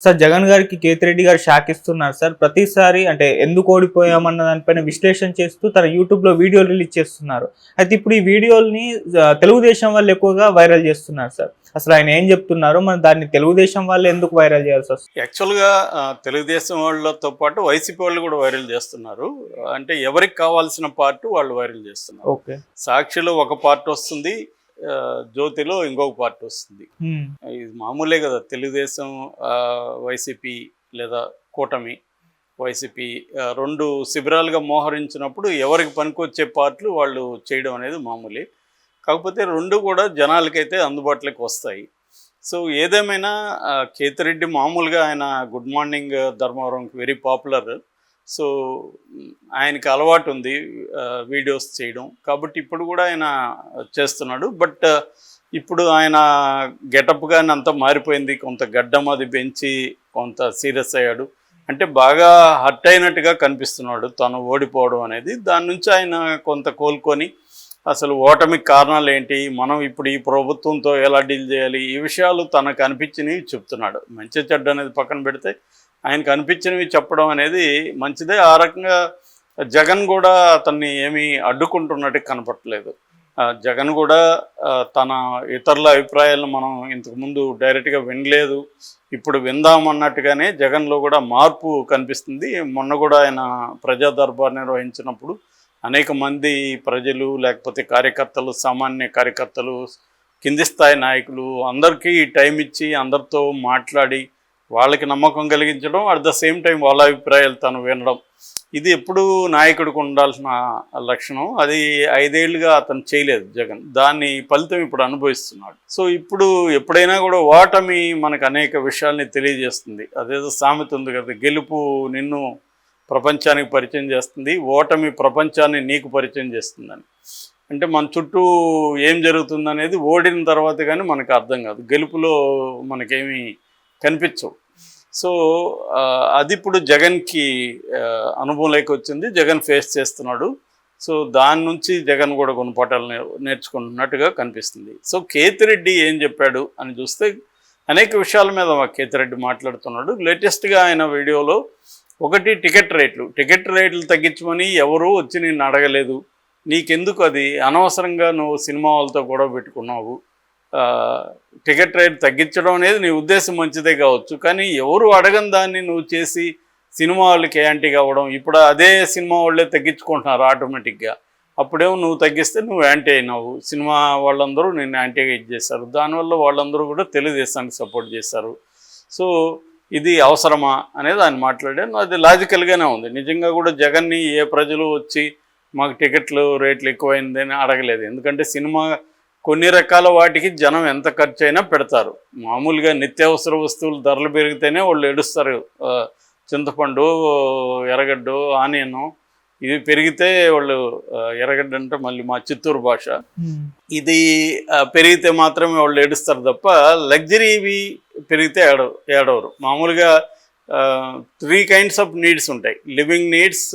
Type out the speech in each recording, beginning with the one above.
Sir Jagan గారికి కేతిరెడ్డి గారు shock ఇస్తున్నారు సార్. ప్రతిసారి అంటే ఎందుకు ఓడిపోయామన్న దానిపైన విశ్లేషణ చేస్తూ తన యూట్యూబ్లో వీడియోలు రిలీజ్ చేస్తున్నారు. అయితే ఇప్పుడు ఈ వీడియోల్ని తెలుగుదేశం వాళ్ళు ఎక్కువగా వైరల్ చేస్తున్నారు సార్. అసలు ఆయన ఏం చెప్తున్నారు, మరి దాన్ని తెలుగుదేశం వాళ్ళు ఎందుకు వైరల్ చేయాల్సి వస్తుంది? యాక్చువల్గా తెలుగుదేశం వాళ్ళతో పాటు వైసీపీ వాళ్ళు కూడా వైరల్ చేస్తున్నారు. అంటే ఎవరికి కావాల్సిన పార్ట్ వాళ్ళు వైరల్ చేస్తున్నారు. ఓకే, సాక్షిలో ఒక పార్ట్ వస్తుంది, జ్యోతిలో ఇంకొక పార్ట్ వస్తుంది. ఇది మామూలే కదా, తెలుగుదేశం వైసీపీ లేదా కూటమి వైసీపీ రెండు శిబిరాలుగా మోహరించినప్పుడు ఎవరికి పనికొచ్చే పార్ట్లు వాళ్ళు చేయడం అనేది మామూలే. కాకపోతే రెండు కూడా జనాలకైతే అందుబాటులోకి వస్తాయి. సో ఏదేమైనా కేతిరెడ్డి మామూలుగా ఆయన గుడ్ మార్నింగ్ ధర్మవరంకి వెరీ పాపులర్. సో ఆయనకి అలవాటు ఉంది వీడియోస్ చేయడం, కాబట్టి ఇప్పుడు కూడా ఆయన చేస్తున్నాడు. బట్ ఇప్పుడు ఆయన గెటప్ కానీ అంతా మారిపోయింది, కొంత గడ్డం అది పెంచి కొంత సీరియస్ అయ్యాడు. అంటే బాగా హర్ట్ అయినట్టుగా కనిపిస్తున్నాడు తను ఓడిపోవడం అనేది. దాని నుంచి ఆయన కొంత కోలుకొని అసలు ఓటమికి కారణాలు ఏంటి, మనం ఇప్పుడు ఈ ప్రభుత్వంతో ఎలా డీల్ చేయాలి, ఈ విషయాలు తనకు అనిపించినవి చెప్తున్నాడు. మంచి చెడ్డ అనేది పక్కన పెడితే ఆయనకు అనిపించినవి చెప్పడం అనేది మంచిదే. ఆ రకంగా జగన్ కూడా అతన్ని ఏమీ అడ్డుకుంటున్నట్టు కనపడట్లేదు. జగన్ కూడా తన ఇతరుల అభిప్రాయాలను మనం ఇంతకుముందు డైరెక్ట్గా వినలేదు, ఇప్పుడు విందామన్నట్టుగానే జగన్లో కూడా మార్పు కనిపిస్తుంది. మొన్న కూడా ఆయన ప్రజా దర్బార్ నిర్వహించినప్పుడు అనేక మంది ప్రజలు లేకపోతే కార్యకర్తలు, సామాన్య కార్యకర్తలు, కింది స్థాయి నాయకులు అందరికీ టైం ఇచ్చి అందరితో మాట్లాడి వాళ్ళకి నమ్మకం కలిగించడం, అట్ ద సేమ్ టైం వాళ్ళ అభిప్రాయాలు తను వినడం, ఇది ఎప్పుడూ నాయకుడికి ఉండాల్సిన లక్షణం. అది 5 ఏళ్ళుగా అతను చేయలేదు జగన్. దాని ఫలితం ఇప్పుడు అనుభవిస్తున్నాడు. సో ఇప్పుడు ఎప్పుడైనా కూడా ఓటమి మనకు అనేక విషయాల్ని తెలియజేస్తుంది. అదేదో సామెత ఉంది కదా, గెలుపు నిన్ను ప్రపంచానికి పరిచయం చేస్తుంది, ఓటమి ప్రపంచాన్ని నీకు పరిచయం చేస్తుందని. అంటే మన చుట్టూ ఏం జరుగుతుందనేది ఓడిన తర్వాత కానీ మనకు అర్థం కాదు, గెలుపులో మనకేమీ కనిపించవు. సో అది ఇప్పుడు జగన్కి అనుభవంలోకి వచ్చింది, జగన్ ఫేస్ చేస్తున్నాడు. సో దాని నుంచి జగన్ కూడా గుణపాఠాలు నేర్చుకుంటున్నట్టుగా కనిపిస్తుంది. సో కేతిరెడ్డి ఏం చెప్పాడు అని చూస్తే అనేక విషయాల మీద కేతిరెడ్డి మాట్లాడుతున్నాడు. లేటెస్ట్గా ఆయన వీడియోలో ఒకటి టికెట్ రేట్లు తగ్గించమని ఎవరూ వచ్చి నిన్ను అడగలేదు, నీకెందుకు అది, అనవసరంగా నువ్వు సినిమా వాళ్ళతో గొడవ పెట్టుకున్నావు, టికెట్ రేట్ తగ్గించడం అనేది నీ ఉద్దేశం మంచిదే కావచ్చు, కానీ ఎవరు అడగని దాన్ని నువ్వు చేసి సినిమా వాళ్ళకి యాంటీ కావడం. ఇప్పుడు అదే సినిమా వాళ్ళే తగ్గించుకుంటున్నారు ఆటోమేటిక్గా. అప్పుడేమో నువ్వు తగ్గిస్తే నువ్వు యాంటీ అయినావు, సినిమా వాళ్ళందరూ నిన్ను యాంటీగా చేశారు, దానివల్ల వాళ్ళందరూ కూడా తెలుగుదేశానికి సపోర్ట్ చేశారు. సో ఇది అవసరమా అనేది ఆయన మాట్లాడాను. అది లాజికల్గానే ఉంది. నిజంగా కూడా జగన్ని ఏ ప్రజలు వచ్చి మాకు టికెట్లు రేట్లు ఎక్కువైందని అడగలేదు. ఎందుకంటే సినిమా కొన్ని రకాల వాటికి జనం ఎంత ఖర్చు అయినా పెడతారు. మామూలుగా నిత్యావసర వస్తువులు ధరలు పెరిగితేనే వాళ్ళు ఏడుస్తారు. చింతపండు, ఎర్రగడ్డు, ఆనియను ఇవి పెరిగితే వాళ్ళు, ఎర్రగడ్డ అంటే మళ్ళీ మా చిత్తూరు భాష, ఇది పెరిగితే మాత్రమే వాళ్ళు ఏడుస్తారు తప్ప లగ్జరీ ఇవి పెరిగితే ఏడవరు. మామూలుగా 3 kinds ఆఫ్ నీడ్స్ ఉంటాయి: లివింగ్ నీడ్స్,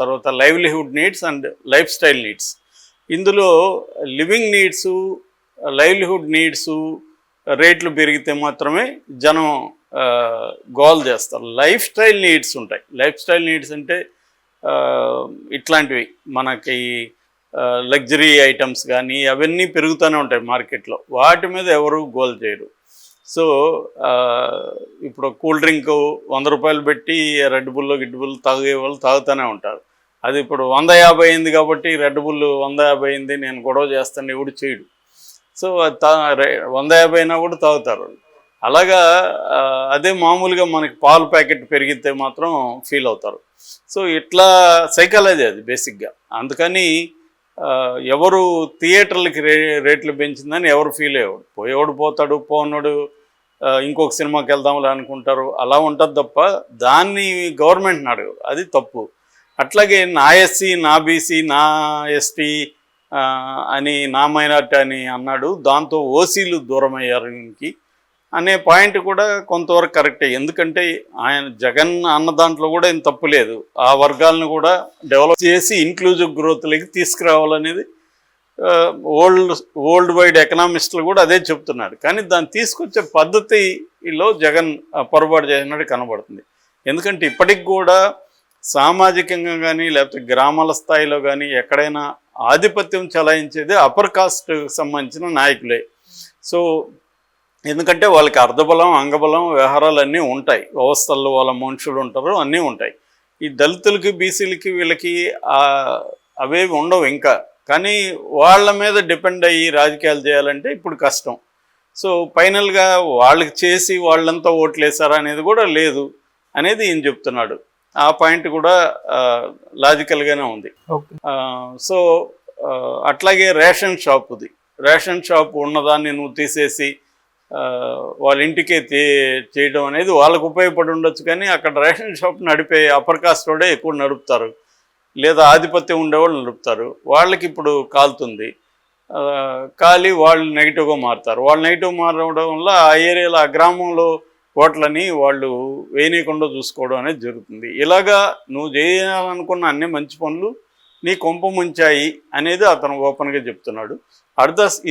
తర్వాత livelihood needs and life style needs. ఇందులో లివింగ్ నీడ్స్, లైవ్లీహుడ్ నీడ్స్ రేట్లు పెరిగితే మాత్రమే జనం గోల్ చేస్తారు. లైఫ్ స్టైల్ నీడ్స్ ఉంటాయి. లైఫ్ స్టైల్ నీడ్స్ అంటే ఇట్లాంటివి మనకి లగ్జరీ ఐటమ్స్ కానీ అవన్నీ పెరుగుతూనే ఉంటాయి మార్కెట్లో, వాటి మీద ఎవరు గోల్ చేయరు. సో ఇప్పుడు కూల్ డ్రింక్ 100 రూపాయలు పెట్టి రెడ్ బుల్ గిడ్బుల్ తాగే వాళ్ళు తాగుతూనే ఉంటారు. అది ఇప్పుడు 150 అయింది కాబట్టి రెడ్ బుల్ 150 అయింది నేను గొడవ చేస్తాను ఎవడు చేయడు. సో 150 అయినా కూడా తాగుతారు. అలాగా అదే మామూలుగా మనకి పాలు ప్యాకెట్ పెరిగితే మాత్రం ఫీల్ అవుతారు. సో ఇట్లా సైకాలజీ అది బేసిక్గా. అందుకని ఎవరు థియేటర్లకి రేట్లు పెంచిందని ఎవరు ఫీల్ అయ్యేవాడు, పోయేవాడు పోతాడు, పోన్నాడు ఇంకొక సినిమాకి వెళ్దాంలే అనుకుంటారు. అలా ఉంటుంది తప్ప దాన్ని గవర్నమెంట్ని అడగదు, అది తప్పు. అట్లాగే నా ఎస్సీ, నా బీసీ, నా ఎస్టీ అని, నా మైనార్టీ అని అన్నాడు, దాంతో ఓసీలు దూరం అయ్యారు ఇంకి అనే పాయింట్ కూడా కొంతవరకు కరెక్టే. ఎందుకంటే ఆయన జగన్ అన్న దాంట్లో కూడా ఏం తప్పు లేదు. ఆ వర్గాలను కూడా డెవలప్ చేసి ఇంక్లూజివ్ గ్రోత్లోకి తీసుకురావాలనేది వరల్డ్ వైడ్ ఎకనామిస్టులు కూడా అదే చెప్తున్నారు. కానీ దాన్ని తీసుకొచ్చే పద్ధతిలో జగన్ పొరపాటు చేసినట్టు కనబడుతుంది. ఎందుకంటే ఇప్పటికి కూడా సామాజికంగా కానీ లేకపోతే గ్రామాల స్థాయిలో కానీ ఎక్కడైనా ఆధిపత్యం చలాయించేది అప్పర్ కాస్ట్ సంబంధించిన నాయకులే. సో ఎందుకంటే వాళ్ళకి అర్ధబలం అంగబలం వ్యవహారాలు ఉంటాయి, వ్యవస్థల్లో వాళ్ళ మనుషులు ఉంటారు, అన్నీ ఉంటాయి. ఈ దళితులకి బీసీలకి వీళ్ళకి అవేవి ఉండవు ఇంకా. కానీ వాళ్ళ మీద డిపెండ్ అయ్యి రాజకీయాలు చేయాలంటే ఇప్పుడు కష్టం. సో ఫైనల్గా వాళ్ళకి చేసి వాళ్ళంతా ఓట్లు వేసారా అనేది కూడా లేదు అనేది ఈయన చెప్తున్నాడు. ఆ పాయింట్ కూడా లాజికల్గానే ఉంది. సో అట్లాగే రేషన్ షాప్ ఉన్నదాన్ని నువ్వు తీసేసి వాళ్ళ ఇంటికే చేయడం అనేది వాళ్ళకు ఉపయోగపడి ఉండొచ్చు. కానీ అక్కడ రేషన్ షాప్ నడిపే అప్పర్ కాస్ట్ వాడే ఎక్కువ నడుపుతారు, లేదా ఆధిపత్యం ఉండేవాళ్ళు నడుపుతారు. వాళ్ళకి ఇప్పుడు కాలుతుంది, కాలి వాళ్ళు నెగిటివ్గా మారుతారు. వాళ్ళు నెగిటివ్ మారడం వల్ల ఆ ఏరియాలో ఆ గ్రామంలో ఓట్లని వాళ్ళు వేయనీయకుండా చూసుకోవడం అనేది జరుగుతుంది. ఇలాగా నువ్వు చేయాలనుకున్న అన్ని మంచి పనులు నీ కొంప ముంచాయి అనేది అతను ఓపెన్గా చెప్తున్నాడు.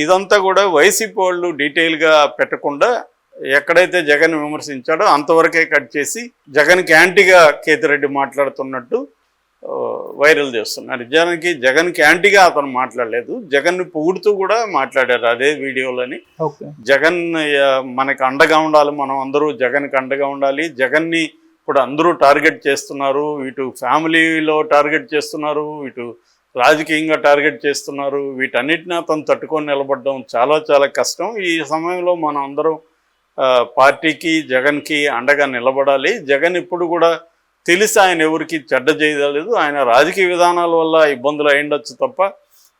ఇదంతా కూడా వైసీపీ వాళ్ళు డీటెయిల్గా పెట్టకుండా ఎక్కడైతే జగన్ విమర్శించాడో అంతవరకే కట్ చేసి జగన్కి యాంటీగా కేతిరెడ్డి మాట్లాడుతున్నట్టు వైరల్ చేస్తున్నారు. నిజానికి జగన్కి యాంటీగా అతను మాట్లాడలేదు, జగన్ని పొగుడుతూ కూడా మాట్లాడారు అదే వీడియోలని. జగన్ మనకి అండగా ఉండాలి, మనం అందరూ జగన్కి అండగా ఉండాలి, జగన్ని ఇప్పుడు అందరూ టార్గెట్ చేస్తున్నారు, ఇటు ఫ్యామిలీలో టార్గెట్ చేస్తున్నారు, ఇటు రాజకీయంగా టార్గెట్ చేస్తున్నారు. వీటన్నిటిని అతను తట్టుకొని నిలబడడం చాలా చాలా కష్టం. ఈ సమయంలో మనం అందరం పార్టీకి జగన్కి అండగా నిలబడాలి. జగన్ ఇప్పుడు కూడా తెలిసి ఆయన ఎవరికి చెడ్డ చేయలేదు, ఆయన రాజకీయ విధానాల వల్ల ఇబ్బందులు అయ్యుండొచ్చు తప్ప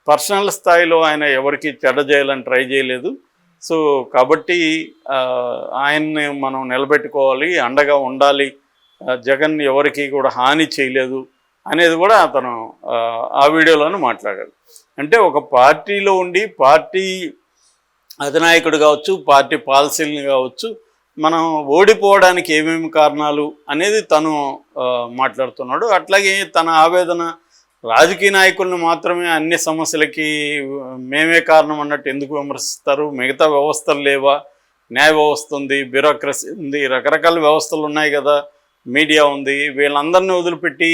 పర్సనల్ స్థాయిలో ఆయన ఎవరికి చెడ్డ చేయాలని ట్రై చేయలేదు. సో కాబట్టి ఆయన్ని మనం నిలబెట్టుకోవాలి, అండగా ఉండాలి, జగన్ ఎవరికి కూడా హాని చేయలేదు అనేది కూడా అతను ఆ వీడియోలోనే మాట్లాడాడు. అంటే ఒక పార్టీలో ఉండి పార్టీ అధినాయకుడు కావచ్చు, పార్టీ పాలసీలను కావచ్చు, మనం ఓడిపోవడానికి ఏమేమి కారణాలు అనేది తను మాట్లాడుతున్నాడు. అట్లాగే తన ఆవేదన రాజకీయ నాయకులను మాత్రమే అన్ని సమస్యలకి మేమే కారణం అన్నట్టు ఎందుకు విమర్శిస్తారు, మిగతా వ్యవస్థలు లేవా, న్యాయ వ్యవస్థ ఉంది, బ్యూరోక్రసీ ఉంది, రకరకాల వ్యవస్థలు ఉన్నాయి కదా, మీడియా ఉంది, వీళ్ళందరినీ వదిలిపెట్టి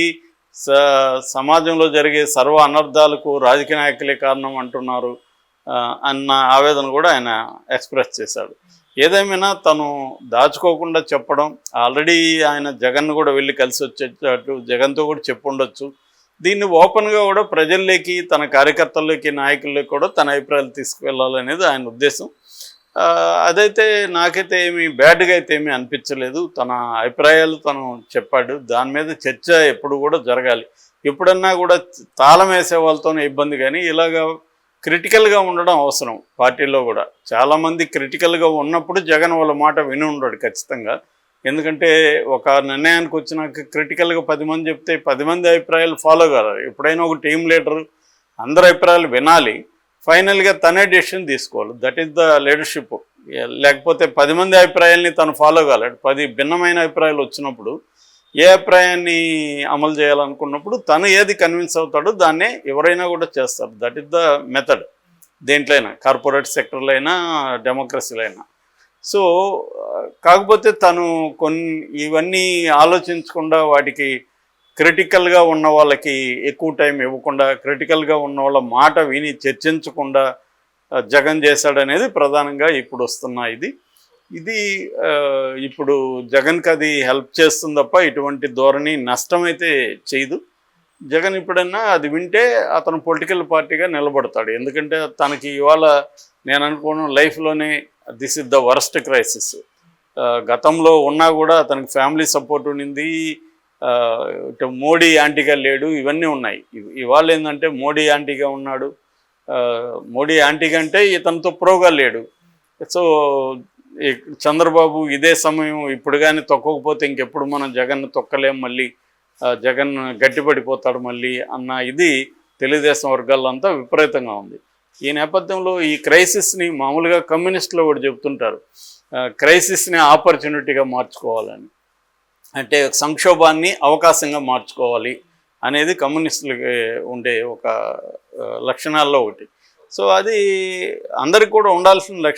సమాజంలో జరిగే సర్వ అనర్థాలకు రాజకీయ నాయకులే కారణం అంటున్నారు అన్న ఆవేదన కూడా ఆయన ఎక్స్ప్రెస్ చేశాడు. ఏదేమైనా తను దాచుకోకుండా చెప్పడం, ఆల్రెడీ ఆయన జగన్ కూడా వెళ్ళి కలిసి వచ్చేటట్టు జగన్తో కూడా చెప్పుండొచ్చు. దీన్ని ఓపెన్గా కూడా ప్రజల్లోకి, తన కార్యకర్తల్లోకి, నాయకుల్లోకి కూడా తన అభిప్రాయాలు తీసుకువెళ్ళాలనేది ఆయన ఉద్దేశం. అదైతే నాకైతే ఏమి బ్యాడ్గా అయితే ఏమీ అనిపించలేదు. తన అభిప్రాయాలు తను చెప్పాడు, దాని మీద చర్చ ఎప్పుడు కూడా జరగాలి. ఎప్పుడన్నా కూడా తాళం వేసే వాళ్ళతోనే ఇబ్బంది, కానీ ఇలాగా క్రిటికల్గా ఉండడం అవసరం. పార్టీలో కూడా చాలామంది క్రిటికల్గా ఉన్నప్పుడు జగన్ వాళ్ళ మాట విని ఉండడు ఖచ్చితంగా. ఎందుకంటే ఒక నిర్ణయానికి వచ్చినాక క్రిటికల్గా 10 మంది చెప్తే 10 మంది అభిప్రాయాలు ఫాలో కావాలి. ఎప్పుడైనా ఒక టీం లీడరు అందరి అభిప్రాయాలు వినాలి, ఫైనల్గా తనే డెసిషన్ తీసుకోవాలి. That is the leadership. లేకపోతే 10 మంది అభిప్రాయాల్ని తను ఫాలో కాలేడు. 10 భిన్నమైన అభిప్రాయాలు వచ్చినప్పుడు ఏ అభిప్రాయాన్ని అమలు చేయాలనుకున్నప్పుడు తను ఏది కన్విన్స్ అవుతాడో దాన్నే ఎవరైనా కూడా చేస్తారు. That is the method. దేంట్లో అయినా, కార్పొరేట్ సెక్టర్లో అయినా, డెమోక్రసీలో అయినా. సో కాకపోతే తను ఇవన్నీ ఆలోచించకుండా వాటికి క్రిటికల్గా ఉన్న వాళ్ళకి ఎక్కువ టైం ఇవ్వకుండా, క్రిటికల్గా ఉన్న వాళ్ళ మాట విని చర్చించకుండా జగన్ చేశాడనేది ప్రధానంగా ఇప్పుడు వస్తున్న ఇది ఇప్పుడు జగన్కి అది హెల్ప్ చేస్తుంది తప్ప ఇటువంటి ధోరణి నష్టమైతే చేయదు. జగన్ ఇప్పుడన్నా అది వింటే అతను పొలిటికల్ పార్టీగా నిలబడతాడు. ఎందుకంటే తనకి ఇవాళ నేను అనుకోను లైఫ్లోనే this is the worst crisis. గతంలో ఉన్నా కూడా అతనికి ఫ్యామిలీ సపోర్ట్ ఉండింది, ఇటు మోడీ యాంటీగా లేడు, ఇవన్నీ ఉన్నాయి. ఇవాళ ఏంటంటే మోడీ యాంటీగా ఉన్నాడు. మోడీ యాంటీగా అంటే ఇతనితో ప్రోగా లేడు. సో చంద్రబాబు ఇదే సమయం ఇప్పుడు కానీ తొక్కకపోతే ఇంకెప్పుడు మనం జగన్ తొక్కలేం, మళ్ళీ జగన్ గట్టిపడిపోతాడు మళ్ళీ అన్న తెలుగుదేశం వర్గాల్లో అంతా విపరీతంగా ఉంది. ఈ నేపథ్యంలో ఈ క్రైసిస్ని మామూలుగా కమ్యూనిస్టులు కూడా చెబుతుంటారు, క్రైసిస్ని ఆపర్చునిటీగా మార్చుకోవాలని, అంటే సంక్షోభాన్ని అవకాశంగా మార్చుకోవాలి అనేది కమ్యూనిస్టులకి ఉండే ఒక లక్షణాల్లో ఒకటి. సో అది అందరికి కూడా ఉండాల్సిన లక్ష్యం.